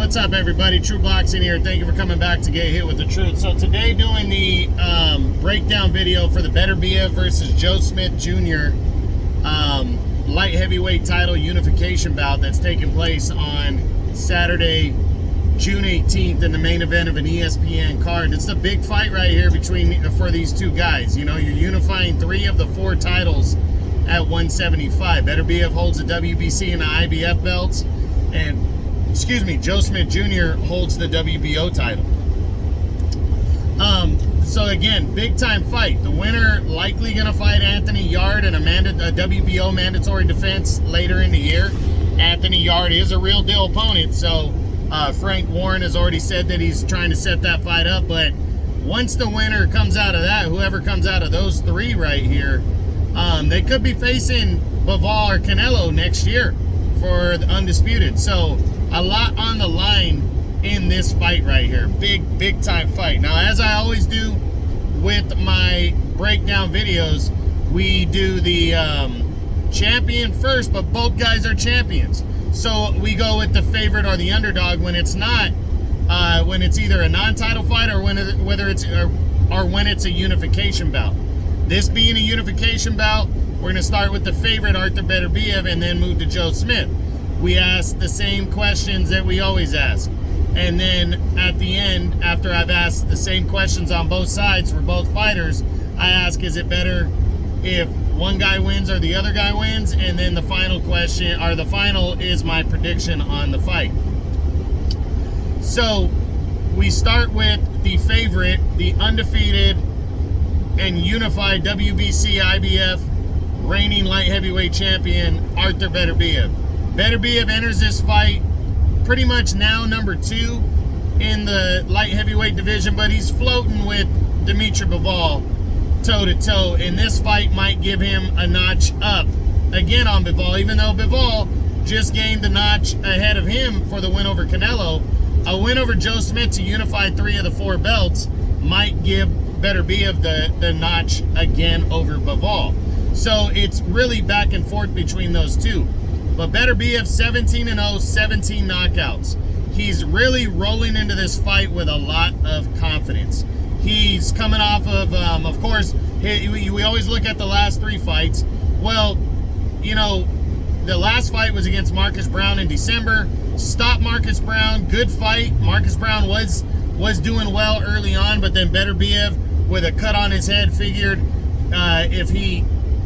What's up, everybody? True Boxing here. Thank you for coming back to Get Hit with the Truth. So today, doing the breakdown video for the Beterbiev versus Joe Smith Jr. Light heavyweight title unification bout that's taking place on Saturday, June 18th in the main event of an ESPN card. It's a big fight right here for these two guys. You know, you're unifying 3 of the 4 titles at 175. Beterbiev holds the WBC and the IBF belts, and Joe Smith Jr. holds the WBO title. So again, big time fight. The winner likely gonna fight Anthony Yarde in a WBO mandatory defense later in the year. Anthony Yarde is a real deal opponent, so Frank Warren has already said that he's trying to set that fight up. But once the winner comes out of that, whoever comes out of those 3 right here, they could be facing Bivol or Canelo next year for the undisputed. So a lot on the line in this fight right here. Big time fight. Now, as I always do with my breakdown videos, we do the champion first, but both guys are champions. So we go with the favorite or the underdog when it's not, when it's either a non-title fight or when it's a unification bout. This being a unification bout, we're gonna start with the favorite, Arthur Beterbiev, and then move to Joe Smith. We ask the same questions that we always ask. And then at the end, after I've asked the same questions on both sides for both fighters, I ask, is it better if one guy wins or the other guy wins? And then the final question, or the final, is my prediction on the fight. So we start with the favorite, the undefeated and unified WBC IBF reigning light heavyweight champion, Arthur Beterbiev. Beterbiev enters this fight pretty much now number 2 in the light heavyweight division, but he's floating with Dimitri Bivol toe-to-toe, and this fight might give him a notch up again on Bivol, even though Bivol just gained a notch ahead of him for the win over Canelo. A win over Joe Smith to unify 3 of the 4 belts might give Beterbiev the notch again over Bivol. So it's really back and forth between those two. But Beterbiev 17-0, 17 knockouts. He's really rolling into this fight with a lot of confidence. He's coming off of course, we always look at the last 3 fights. Well, you know, the last fight was against Marcus Brown in December. Stopped Marcus Brown, good fight. Marcus Brown was doing well early on, but then Beterbiev, with a cut on his head, figured if he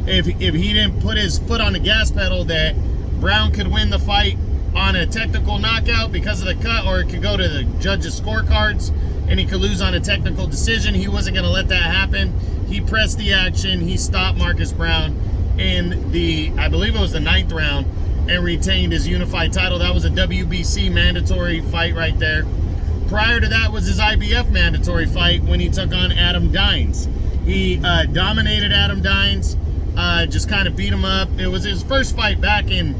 didn't put his foot on the gas pedal, that Brown could win the fight on a technical knockout because of the cut, or it could go to the judges' scorecards and he could lose on a technical decision. He wasn't going to let that happen. He pressed the action. He stopped Marcus Brown in I believe it was the 9th round, and retained his unified title. That was a WBC mandatory fight right there. Prior to that was his IBF mandatory fight when he took on Adam Dines. He dominated Adam Dines, just kind of beat him up. It was his first fight back in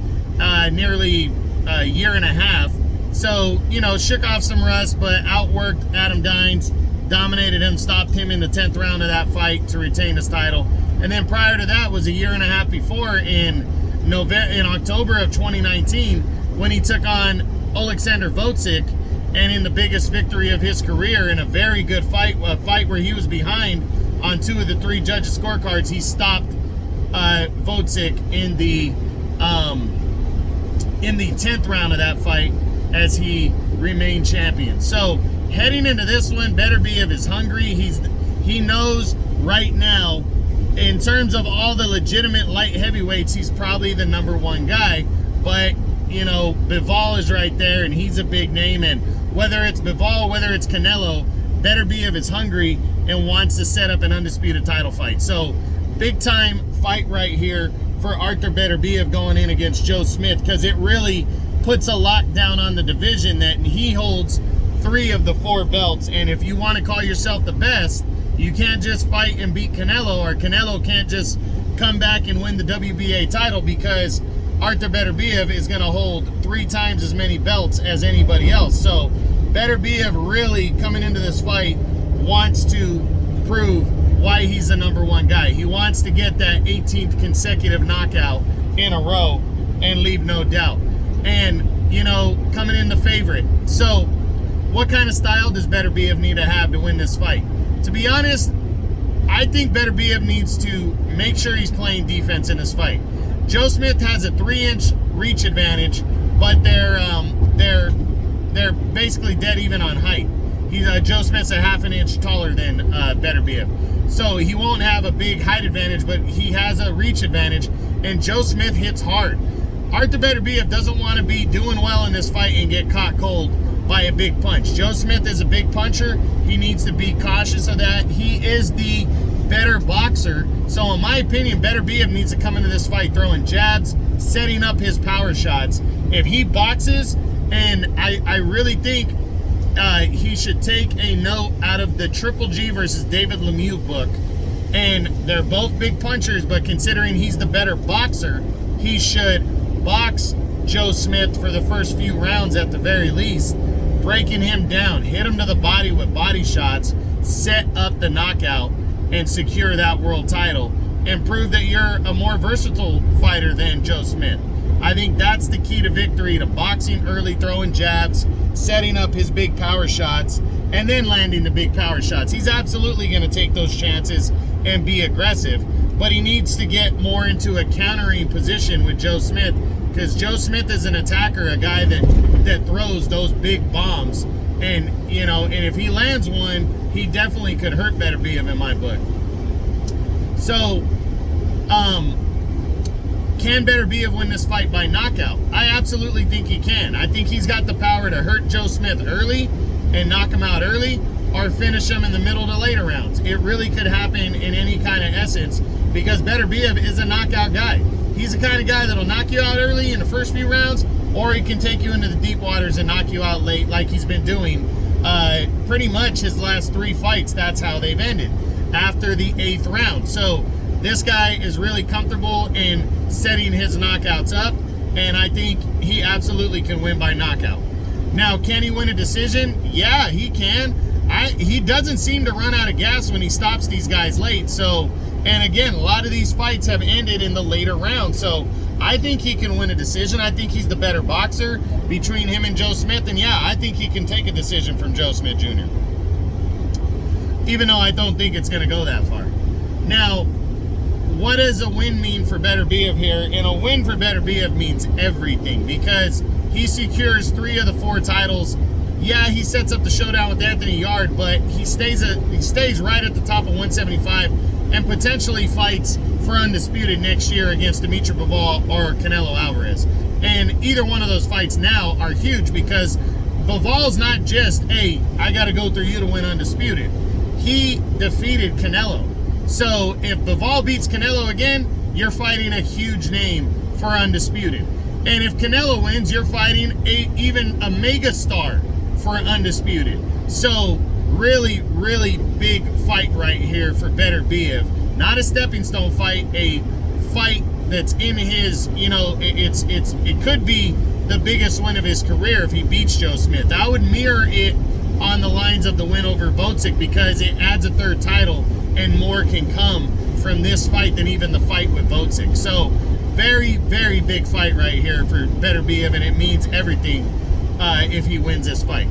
nearly a year and a half. So, you know, shook off some rust, but outworked Adam Dines, dominated him, stopped him in the 10th round of that fight to retain his title. And then prior to that was a year and a half before, in October of 2019, when he took on Alexander Votzik, and in the biggest victory of his career, in a very good fight, a fight where he was behind on 2 of the 3 judges' scorecards, he stopped Votzik in the 10th round of that fight as he remained champion. So heading into this one, Beterbiev is hungry. He knows right now, in terms of all the legitimate light heavyweights, he's probably the #1 guy. But you know, Bivol is right there, and he's a big name. And whether it's Bivol, whether it's Canelo, Beterbiev is hungry and wants to set up an undisputed title fight. So big time fight right here for Arthur Beterbiev going in against Joe Smith, because it really puts a lockdown on the division that he holds 3 of the 4 belts. And if you want to call yourself the best, you can't just fight and beat Canelo, or Canelo can't just come back and win the WBA title, because Arthur Beterbiev is going to hold 3 times as many belts as anybody else. So Beterbiev really, coming into this fight, wants to prove why he's the #1 guy. He wants to get that 18th consecutive knockout in a row and leave no doubt. And you know, coming in the favorite. So what kind of style does Beterbiev need to have to win this fight? To be honest, I think Beterbiev needs to make sure he's playing defense in this fight. Joe Smith has a 3-inch reach advantage, but they're basically dead even on height. Joe Smith's a 1/2 inch taller than Beterbiev, so he won't have a big height advantage, but he has a reach advantage, and Joe Smith hits hard. Artur Beterbiev doesn't want to be doing well in this fight and get caught cold by a big punch. Joe Smith is a big puncher. He needs to be cautious of that. He is the better boxer. So in my opinion, Beterbiev needs to come into this fight throwing jabs, setting up his power shots. If he boxes, and I really think he should take a note out of the Triple G versus David Lemieux book. And they're both big punchers, but considering he's the better boxer, he should box Joe Smith for the first few rounds at the very least, breaking him down, hit him to the body with body shots, set up the knockout, and secure that world title, and prove that you're a more versatile fighter than Joe Smith. I think that's the key to victory, to boxing early, throwing jabs, setting up his big power shots, and then landing the big power shots. He's absolutely going to take those chances and be aggressive, but he needs to get more into a countering position with Joe Smith, because Joe Smith is an attacker, a guy that throws those big bombs, and you know, and if he lands one, he definitely could hurt Beterbiev in my book. So, can Beterbiev win this fight by knockout? I absolutely think he can. I think he's got the power to hurt Joe Smith early and knock him out early, or finish him in the middle to later rounds. It really could happen in any kind of essence, because Beterbiev is a knockout guy. He's the kind of guy that'll knock you out early in the first few rounds, or he can take you into the deep waters and knock you out late, like he's been doing pretty much his last 3 fights. That's how they've ended, after the 8th round. So this guy is really comfortable in setting his knockouts up, and I think he absolutely can win by knockout. Now, can he win a decision? Yeah, he can. He doesn't seem to run out of gas when he stops these guys late. So, and again, a lot of these fights have ended in the later rounds. So I think he can win a decision. I think he's the better boxer between him and Joe Smith. And yeah, I think he can take a decision from Joe Smith Jr., even though I don't think it's going to go that far. Now, what does a win mean for Beterbiev here? And a win for Beterbiev means everything, because he secures 3 of the 4 titles. Yeah, he sets up the showdown with Anthony Yarde, but he stays right at the top of 175 and potentially fights for undisputed next year against Dimitri Bivol or Canelo Alvarez. And either one of those fights now are huge, because Bivol's not just, hey, I got to go through you to win undisputed. He defeated Canelo. So if Bivol beats Canelo again, you're fighting a huge name for undisputed. And if Canelo wins, you're fighting even a mega star for undisputed. So really, really big fight right here for Beterbiev. Not a stepping stone fight, a fight that's in his, you know, it could be the biggest win of his career if he beats Joe Smith. I would mirror it on the lines of the win over Bout, because it adds a 3rd title and more can come from this fight than even the fight with Bout. So very, very big fight right here for Beterbiev, and it means everything if he wins this fight.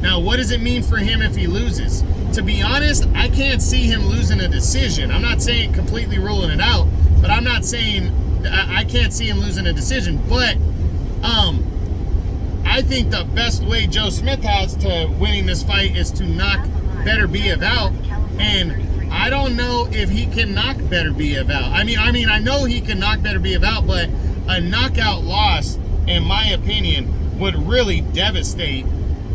Now, what does it mean for him if he loses? To be honest, I can't see him losing a decision. I'm not saying completely ruling it out, but I'm not saying I can't see him losing a decision. But I think the best way Joe Smith has to winning this fight is to knock Beterbiev out, and I don't know if he can knock Beterbiev out. I mean, I know he can knock Beterbiev out, but a knockout loss, in my opinion, would really devastate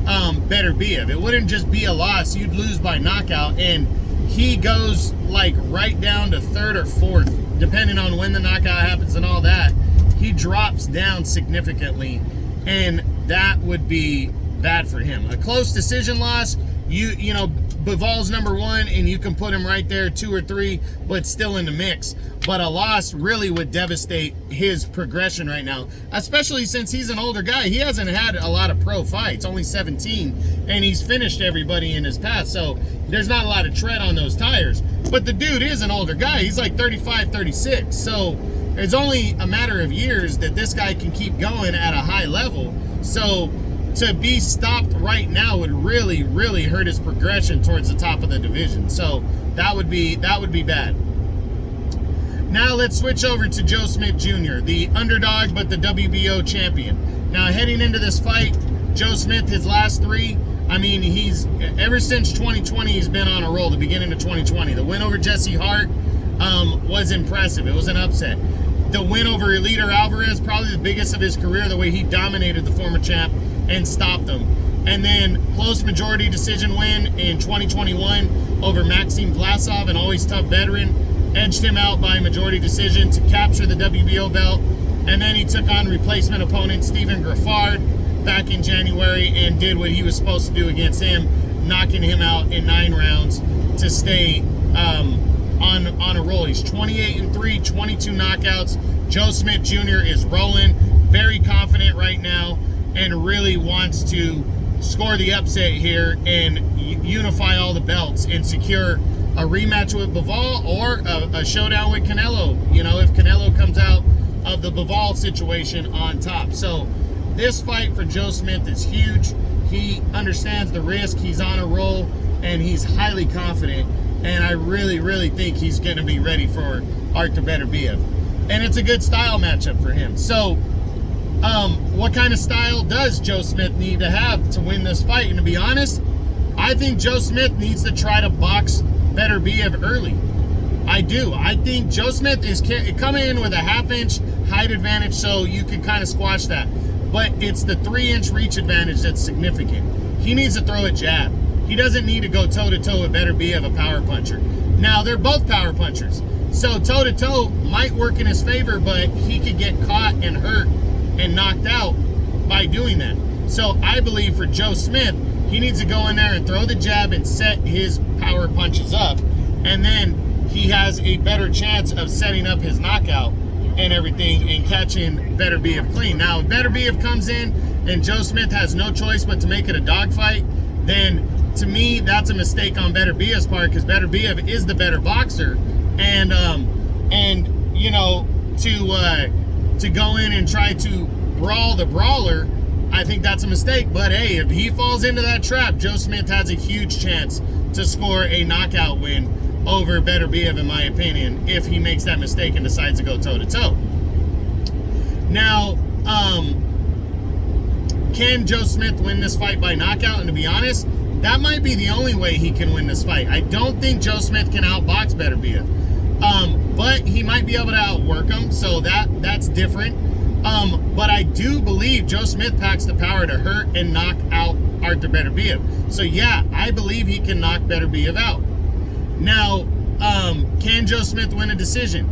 Beterbiev. It wouldn't just be a loss. You'd lose by knockout, and he goes like right down to 3rd or 4th, depending on when the knockout happens and all that. He drops down significantly, and that would be bad for him. A close decision loss, you know, Bivol's number 1, and you can put him right there, 2 or 3, but still in the mix. But a loss really would devastate his progression right now, especially since he's an older guy. He hasn't had a lot of pro fights, only 17, and he's finished everybody in his past, so there's not a lot of tread on those tires. But the dude is an older guy. He's like 35, 36, so it's only a matter of years that this guy can keep going at a high level. So to be stopped right now would really, really hurt his progression towards the top of the division. So that would be bad. Now let's switch over to Joe Smith Jr., the underdog but the WBO champion. Now heading into this fight, Joe Smith, his last three, I mean, he's ever since 2020, he's been on a roll. The beginning of 2020, the win over Jesse Hart was impressive. It was an upset. The win over Eliter Alvarez, probably the biggest of his career, the way he dominated the former champ and stopped him. And then close majority decision win in 2021 over Maxim Vlasov, an always tough veteran. Edged him out by majority decision to capture the WBO belt. And then he took on replacement opponent Stephen Graffard back in January and did what he was supposed to do against him, knocking him out in 9 rounds to stay on a roll. He's 28-3, 22 knockouts. Joe Smith Jr. is rolling, very confident right now, and really wants to score the upset here and unify all the belts and secure a rematch with Bivol or a showdown with Canelo, you know, if Canelo comes out of the Bivol situation on top. So this fight for Joe Smith is huge. He understands the risk. He's on a roll, and he's highly confident. And I really, really think he's going to be ready for Artur Beterbiev. And it's a good style matchup for him. So what kind of style does Joe Smith need to have to win this fight? And to be honest, I think Joe Smith needs to try to box Beterbiev early. I do. I think Joe Smith is coming in with a half-inch height advantage, so you can kind of squash that. But it's the 3-inch reach advantage that's significant. He needs to throw a jab. He doesn't need to go toe-to-toe with Beterbiev, a power puncher. Now, they're both power punchers. So toe-to-toe might work in his favor, but he could get caught and hurt and knocked out by doing that. So I believe for Joe Smith, he needs to go in there and throw the jab and set his power punches up. And then he has a better chance of setting up his knockout and everything and catching Beterbiev clean. Now, if Beterbiev comes in and Joe Smith has no choice but to make it a dogfight, then to me, that's a mistake on Beterbiev's part, because Beterbiev is the better boxer. And you know, to go in and try to brawl the brawler, I think that's a mistake. But hey, if he falls into that trap, Joe Smith has a huge chance to score a knockout win over Beterbiev, in my opinion, if he makes that mistake and decides to go toe-to-toe. Now, can Joe Smith win this fight by knockout? And to be honest, that might be the only way he can win this fight. I don't think Joe Smith can outbox Beterbiev. But he might be able to outwork him, so that's different. But I do believe Joe Smith packs the power to hurt and knock out Artur Beterbiev. So yeah, I believe he can knock Beterbiev out. Now, can Joe Smith win a decision?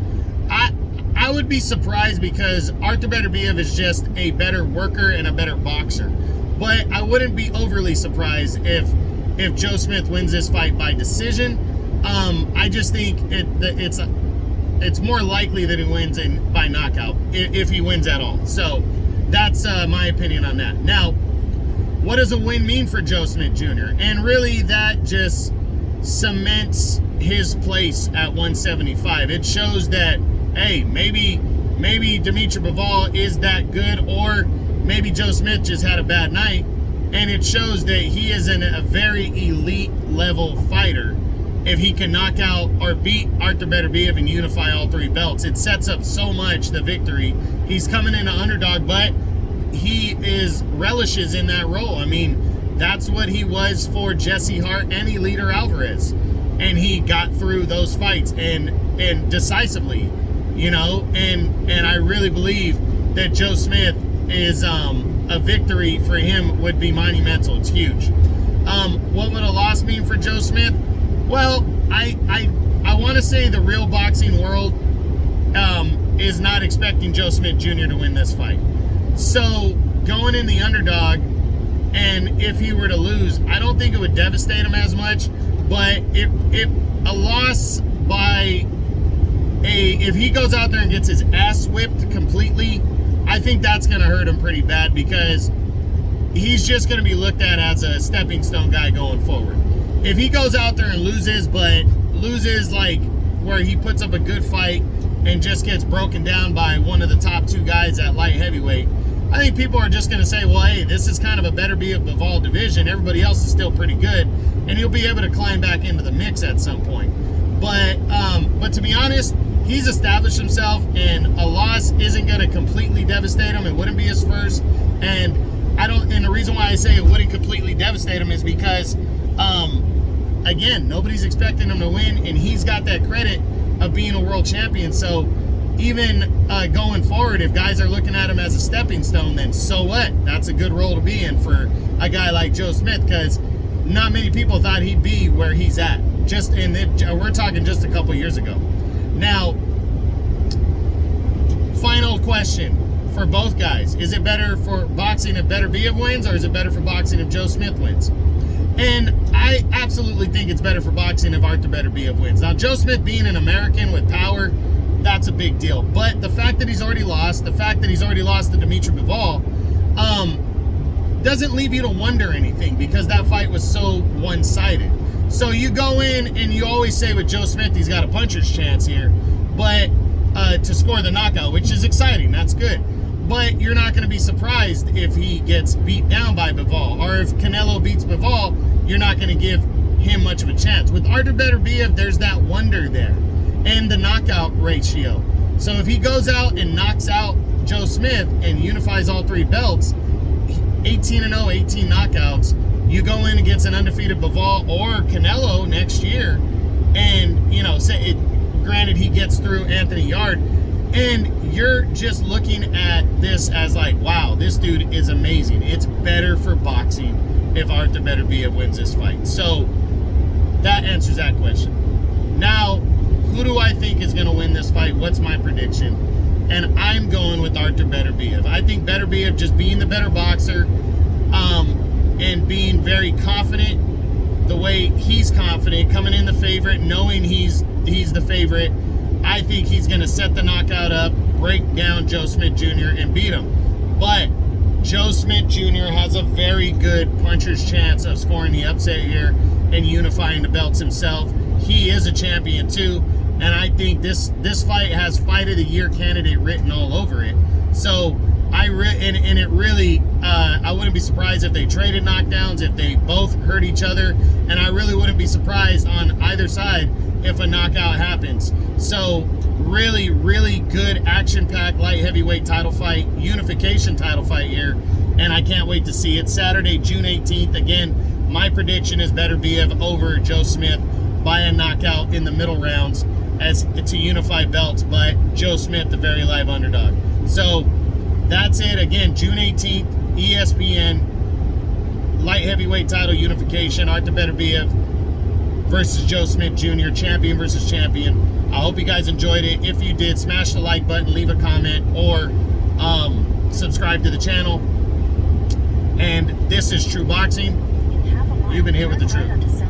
I would be surprised, because Artur Beterbiev is just a better worker and a better boxer. But I wouldn't be overly surprised if Joe Smith wins this fight by decision. I just think it's more likely that he wins by knockout, if he wins at all. So that's my opinion on that. Now, what does a win mean for Joe Smith Jr.? And really, that just cements his place at 175. It shows that, hey, maybe Dimitri Bivol is that good, or maybe Joe Smith just had a bad night. And it shows that he is a very elite level fighter if he can knock out or beat Artur Beterbiev and unify all 3 belts. It sets up so much the victory. He's coming in an underdog, but he relishes in that role. I mean, that's what he was for Jesse Hart and Eliter Alvarez. And he got through those fights and decisively, you know, and I really believe that Joe Smith is a victory for him would be monumental. It's huge. What would a loss mean for Joe Smith? Well, I want to say the real boxing world is not expecting Joe Smith Jr. to win this fight. So going in the underdog, and if he were to lose, I don't think it would devastate him as much. But if a loss by if he goes out there and gets his ass whipped completely, I think that's going to hurt him pretty bad, because he's just going to be looked at as a stepping stone guy going forward. If he goes out there and loses, but loses like where he puts up a good fight and just gets broken down by one of the top 2 guys at light heavyweight, I think people are just going to say, well, hey, this is kind of a Beterbiev Bivol division. Everybody else is still pretty good, and he'll be able to climb back into the mix at some point. But to be honest, he's established himself, and a loss isn't going to completely devastate him. It wouldn't be his first, and the reason why I say it wouldn't completely devastate him is because, again, nobody's expecting him to win, and he's got that credit of being a world champion. So even going forward, if guys are looking at him as a stepping stone, then so what? That's a good role to be in for a guy like Joe Smith, because not many people thought he'd be where he's at. We're talking just a couple years ago. Now, final question for both guys. Is it better for boxing if Beterbiev wins, or is it better for boxing if Joe Smith wins? And I absolutely think it's better for boxing if Artur Beterbiev wins. Now, Joe Smith being an American with power, that's a big deal. But the fact that he's already lost, to Dimitri Bivol, doesn't leave you to wonder anything, because that fight was so one-sided. So you go in and you always say with Joe Smith, he's got a puncher's chance here, but to score the knockout, which is exciting, that's good. But you're not going to be surprised if he gets beat down by Bivol, or if Canelo beats Bivol, you're not going to give him much of a chance. With Artur Beterbiev, there's that wonder there, and the knockout ratio. So if he goes out and knocks out Joe Smith and unifies all 3 belts, 18-0, 18 knockouts, you go in against an undefeated Bivol or Canelo next year, and, you know, say it, granted he gets through Anthony Yard, and you're just looking at this as like, wow, this dude is amazing. It's better for boxing if Artur Beterbiev wins this fight. So that answers that question. Now, who do I think is going to win this fight? What's my prediction? And I'm going with Artur Beterbiev. I think Beterbiev, just being the better boxer, and being very confident, the way he's confident, coming in the favorite, knowing he's the favorite, I think he's going to set the knockout up, break down Joe Smith Jr. and beat him. But Joe Smith Jr. has a very good puncher's chance of scoring the upset here and unifying the belts himself. He is a champion too, and I think this fight has Fight of the Year candidate written all over it. So I wouldn't be surprised if they traded knockdowns, if they both hurt each other, and I really wouldn't be surprised on either side if a knockout happens. So really, really good action-packed light heavyweight title fight, unification title fight here, and I can't wait to see it. Saturday, June 18th. Again, my prediction is Beterbiev over Joe Smith by a knockout in the middle rounds as to unify belts, but Joe Smith, the very live underdog. So that's it. Again, June 18th, ESPN, light heavyweight title unification, Artur Beterbiev versus Joe Smith Jr., champion versus champion. I hope you guys enjoyed it. If you did, smash the like button, leave a comment, or subscribe to the channel. And this is True Boxing. You've been here with the truth.